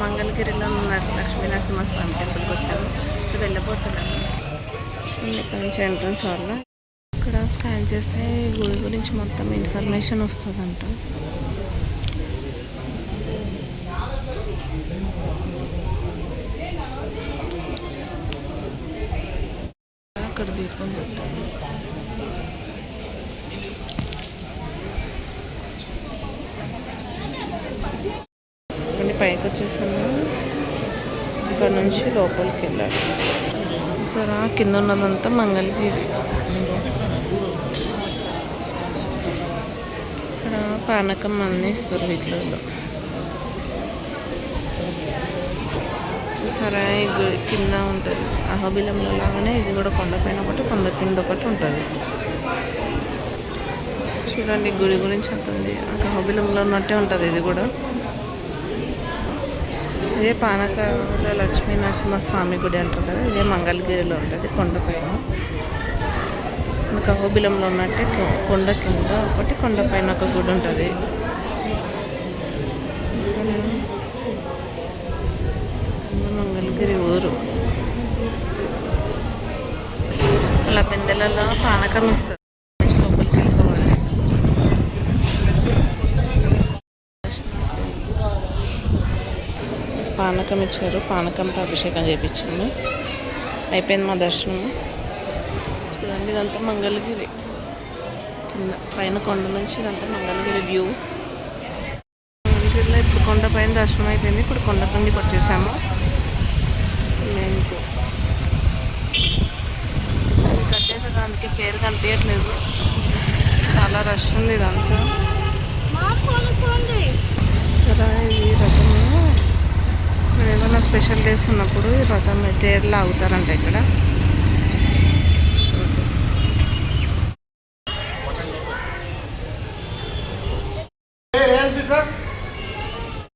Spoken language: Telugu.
మంగళగిరిలో ఉన్న లక్ష్మీ నరసింహస్వామి టెంపుల్కి వచ్చాము. ఇప్పుడు వెళ్ళిపోతున్నాము. ఇక్కడ నుంచి ఎంట్రన్స్ వల్ల ఇక్కడ స్కాన్ చేస్తే గుడి గురించి మొత్తం ఇన్ఫర్మేషన్ వస్తుందంట. అక్కడ దీపం పెట్టాలి. పైకి వచ్చేసాము. ఇక్కడ నుంచి లోపలికి వెళ్ళాలి. సరే కింద ఉన్నదంతా మంగళగిరి. ఇక్కడ పానకం అన్నీ ఇస్తారు వీటిలో. చూసారా ఈ కింద ఉంటుంది అహోబిలంలో లాగానే ఇది కూడా కొండపైన ఒకటి కొండ కింద ఒకటి ఉంటుంది. చూడండి గుడి గురించి అంటుంది. అహోబిలంలో ఉన్నట్టే ఉంటుంది ఇది కూడా. ఇదే పానకాల లక్ష్మీ నరసింహస్వామి గుడి అంటారు కదా, ఇదే మంగళగిరిలో ఉంటుంది కొండపైన. అహోబిలంలో ఉన్నట్టే కొండ కింద ఒకటి కొండపైన ఒక గుడి ఉంటుంది. మంగళగిరి ఊరు. అలా బిందెలలో పానకం ఇస్తారు. లోపలికి వెళ్ళిపోవాలి. పానకం ఇచ్చారు. పానకంతో అభిషేకం చేయించాము. అయిపోయింది మా దర్శనం. చూడండి ఇదంతా మంగళగిరి కింద పైన కొండ నుంచి ఇదంతా మంగళగిరి వ్యూ. మంగళగిరిలో ఇప్పుడు కొండ పైన దర్శనం అయిపోయింది. ఇప్పుడు కొండ కిందికి వచ్చేసాము. కట్టేసాక అందుకే పేరు కనిపించట్లేదు. చాలా రష్ ఉంది ఇదంతా. సరే ఈ రథము ఏమైనా స్పెషల్ డేస్ ఉన్నప్పుడు ఈ రథం తేరులో ఆగుతారంట ఇక్కడ.